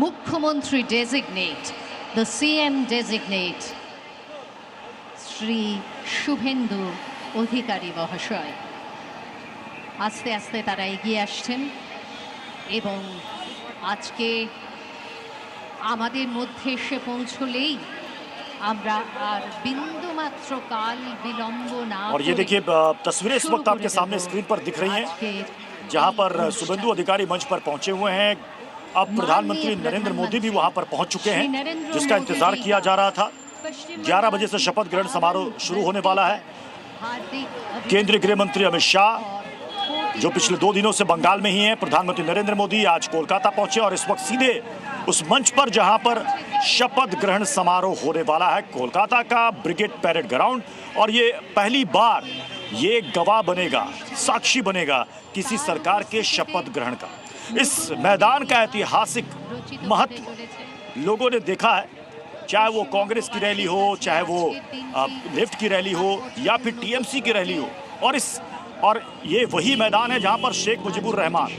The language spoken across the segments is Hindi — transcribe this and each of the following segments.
মুখ্যমন্ত্রী designate, the CM designate Shri Suvendu Adhikari মহাশয় আস্তে আস্তে তারা এগিয়ে আসছেন এবং আজকে আমাদের মধ্যে এসে পৌঁছলেই আমরা আর বিন্দুমাত্র কাল বিলম্ব না और ये देखिए तस्वीरें इस वक्त आपके सामने स्क्रीन पर दिख रही हैं जहां पर शुभेंदु अधिकारी मंच पर पहुंचे हुए हैं। अब प्रधानमंत्री नरेंद्र मोदी भी वहां पर पहुंच चुके हैं जिसका इंतजार किया जा रहा था। 11 बजे से शपथ ग्रहण समारोह शुरू होने वाला है। केंद्रीय गृह मंत्री अमित शाह जो पिछले 2 दिनों से बंगाल में ही हैं, प्रधानमंत्री नरेंद्र मोदी आज कोलकाता पहुंचे और इस वक्त सीधे उस मंच पर जहां पर शपथ ग्रहण समारोह होने वाला है, कोलकाता का ब्रिगेड पैरेड ग्राउंड। और ये पहली बार ये गवाह बनेगा, साक्षी बनेगा किसी सरकार के शपथ ग्रहण का। इस मैदान का ऐतिहासिक महत्व लोगों ने देखा है, चाहे वो कांग्रेस की रैली हो, चाहे वो लेफ्ट की रैली हो या फिर टीएमसी की रैली हो। और ये वही मैदान है जहां पर शेख मुजीबुर रहमान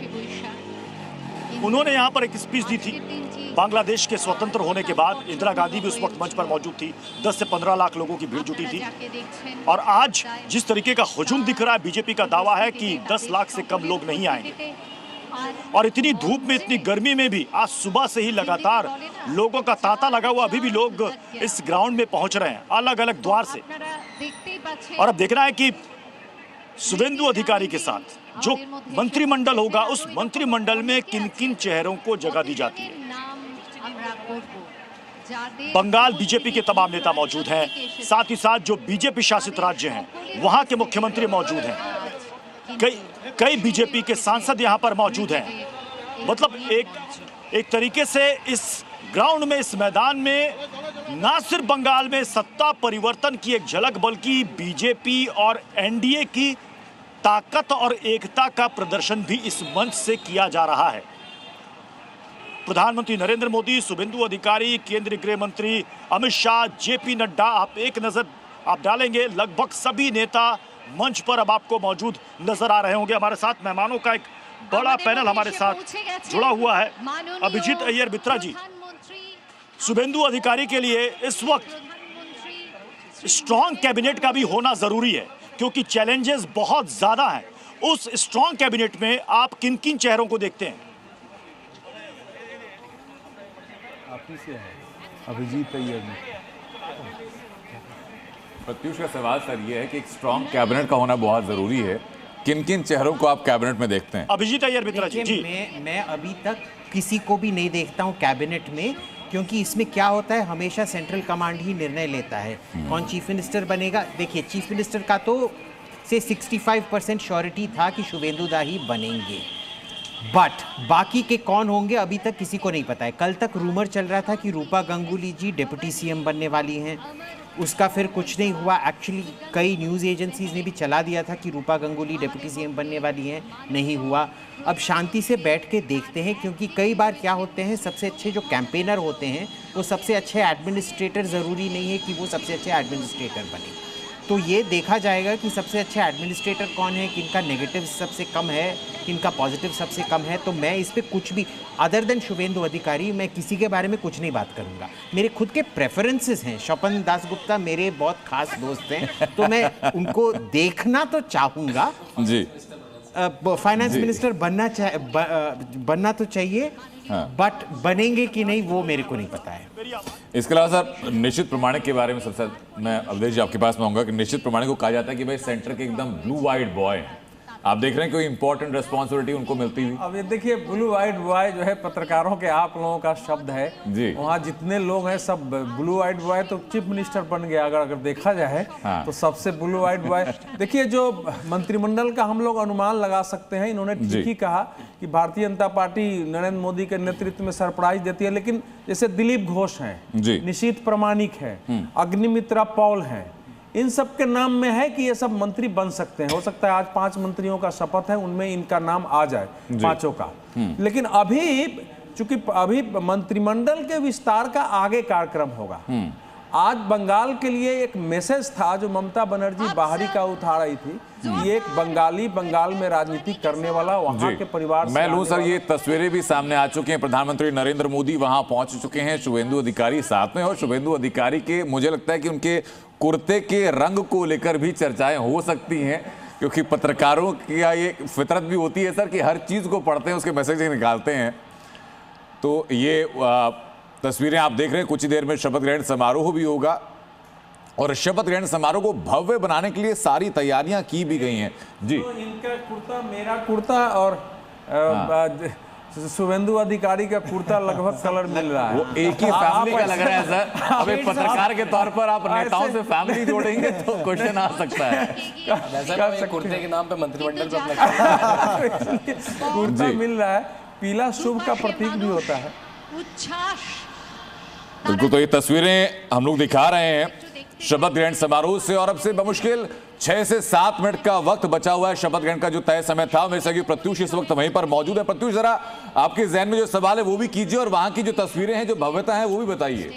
उन्होंने यहाँ पर एक स्पीच दी थी। बांग्लादेश के स्वतंत्र होने के बाद इंदिरा गांधी भी उस वक्त मंच पर मौजूद थी। 10 से 15 लाख लोगों की भीड़ जुटी थी। और आज जिस तरीके का हुजूम दिख रहा है, बीजेपी का दावा है कि 10 लाख से कम लोग नहीं आएंगे। और इतनी धूप में, इतनी गर्मी में भी आज सुबह से ही लगातार लोगों का तांता लगा हुआ, अभी भी लोग इस ग्राउंड में पहुंच रहे हैं अलग अलग द्वार से। और अब देखना है कि शुभेंदु अधिकारी के साथ जो मंत्रिमंडल होगा, उस मंत्रिमंडल में किन किन चेहरों को जगह दी जाती है। बंगाल बीजेपी के तमाम नेता मौजूद हैं, साथ ही साथ जो बीजेपी शासित राज्य हैं वहां के मुख्यमंत्री मौजूद हैं, कई बीजेपी के सांसद यहां पर मौजूद हैं। मतलब एक तरीके से इस ग्राउंड में, इस मैदान में ना सिर्फ बंगाल में सत्ता परिवर्तन की एक झलक, बल्कि बीजेपी और एनडीए की ताकत और एकता का प्रदर्शन भी इस मंच से किया जा रहा है। प्रधानमंत्री नरेंद्र मोदी, शुभेंदु अधिकारी, केंद्रीय गृह मंत्री अमित शाह, जेपी नड्डा, आप एक नजर डालेंगे, लगभग सभी नेता मंच पर अब आपको मौजूद नजर आ रहे होंगे। हमारे साथ मेहमानों का एक बड़ा पैनल हमारे साथ जुड़ा हुआ है। अभिजीत अय्यर मित्रा जी, शुभेंदु अधिकारी के लिए इस वक्त स्ट्रॉन्ग कैबिनेट का भी होना जरूरी है क्योंकि चैलेंजेस बहुत ज्यादा हैं। उस स्ट्रॉन्ग कैबिनेट में आप किन किन चेहरों को देखते हैं? अभिजीत अय्यर। प्रत्युष का सवाल सर ये है कि एक स्ट्रॉन्ग कैबिनेट का होना बहुत जरूरी है। किन किन चेहरों को आप कैबिनेट में देखते हैं? अभिजीत अय्यर मित्रा जी। मैं अभी तक किसी को भी नहीं देखता हूं कैबिनेट में, क्योंकि इसमें क्या होता है, हमेशा सेंट्रल कमांड ही निर्णय लेता है कौन चीफ मिनिस्टर बनेगा। देखिए, चीफ मिनिस्टर का तो से 65% श्योरिटी था कि शुभेंदु दा ही बनेंगे, बट बाकी के कौन होंगे अभी तक किसी को नहीं पता है। कल तक रूमर चल रहा था कि रूपा गंगुली जी डिप्टी सीएम बनने वाली हैं, उसका फिर कुछ नहीं हुआ। एक्चुअली कई न्यूज़ एजेंसीज ने भी चला दिया था कि रूपा गंगुली डिप्टी सीएम बनने वाली हैं, नहीं हुआ। अब शांति से बैठ के देखते हैं, क्योंकि कई बार क्या होते हैं, सबसे अच्छे जो कैंपेनर होते हैं वो सबसे अच्छे एडमिनिस्ट्रेटर, ज़रूरी नहीं है कि वो सबसे अच्छे एडमिनिस्ट्रेटर बने। तो ये देखा जाएगा कि सबसे अच्छे एडमिनिस्ट्रेटर कौन है, किनका नेगेटिव सबसे कम है, किनका पॉजिटिव सबसे कम है। तो मैं इस पर कुछ भी अदर देन शुभेंदु अधिकारी, मैं किसी के बारे में कुछ नहीं बात करूंगा। मेरे खुद के प्रेफरेंसेस हैं। स्वपन दास गुप्ता मेरे बहुत खास दोस्त हैं, तो मैं उनको देखना तो चाहूँगा जी। फाइनेंस मिनिस्टर बनना तो चाहिए, बट बनेंगे कि नहीं वो मेरे को नहीं पता है। इसके अलावा सर, निश्चित प्रमाणिक के बारे में सबसे मैं अवधेश जी आपके पास में आऊंगा कि निश्चित प्रमाणिक को कहा जाता है कि भाई सेंटर के एकदम ब्लू वाइट बॉय हैं। आप देख रहे हैं कोई इंपॉर्टेंट रिस्पॉन्सिबिलिटी उनको मिलती हुई? अब ये देखिए, ब्लू वाइट बॉय जो है पत्रकारों के आप लोगों का शब्द है जी। वहाँ जितने लोग हैं सब ब्लू वाइट बॉय, तो चीफ मिनिस्टर बन गया अगर देखा जाए। हाँ। तो सबसे ब्लू वाइट बॉय देखिए, जो मंत्रिमंडल का हम लोग अनुमान लगा सकते हैं। इन्होंने ठीक ही कहा कि भारतीय जनता पार्टी नरेंद्र मोदी के नेतृत्व में सरप्राइज देती है, लेकिन जैसे दिलीप घोष हैं, निशीथ प्रामाणिक है, अग्निमित्रा पॉल है, इन सब के नाम में है कि ये सब मंत्री बन सकते हैं। हो सकता है आज 5 मंत्रियों का शपथ है, उनमें इनका नाम आ जाए, 5 का। लेकिन अभी चूंकि अभी मंत्रिमंडल के विस्तार का आगे कार्यक्रम होगा, आज बंगाल के लिए एक मैसेज था जो ममता बनर्जी बाहरी का उठा रही थी कि एक बंगाली बंगाल में राजनीति करने वाला वहां के परिवार से मैं लूं सर, ये तस्वीरें भी सामने आ चुकी हैं। प्रधानमंत्री नरेंद्र मोदी वहां पहुंच चुके हैं, शुभेंदु अधिकारी साथ में, और शुभेंदु अधिकारी के मुझे लगता है कि उनके कुर्ते के रंग को लेकर भी चर्चाएं हो सकती हैं, क्योंकि पत्रकारों की ये फितरत भी होती है सर कि हर चीज को पढ़ते हैं, उसके मैसेज निकालते हैं। तो ये तस्वीरें आप देख रहे हैं, कुछ ही देर में शपथ ग्रहण समारोह भी होगा, और शपथ ग्रहण समारोह को भव्य बनाने के लिए सारी तैयारियां की भी गई हैं। जी, तो इनका कुर्ता, मेरा कुर्ता और शुभेंदु अधिकारी का कुर्ता लगभग कलर मिल रहा है, वो एक ही फैमिली का लग रहा है सर। अब एक पत्रकार के तौर पर आप नेताओं से फैमिली जोड़ेंगे तो क्वेश्चन आ सकता है। कुर्ते के नाम पे मंत्रिमंडल पे अपना कुर्ता मिल रहा है, पीला शुभ का प्रतीक भी होता है। बिल्कुल, तो ये तस्वीरें हम लोग दिखा रहे हैं शपथ ग्रहण समारोह से, और अब से बमुश्किल 6 से 7 मिनट का वक्त बचा हुआ है शपथ ग्रहण का जो तय समय था। मेरे से प्रत्युष इस वक्त वहीं पर मौजूद है। प्रत्युष, जरा आपके जहन में जो सवाल है वो भी कीजिए, और वहां की जो तस्वीरें हैं, जो भव्यता है, वो भी बताइए।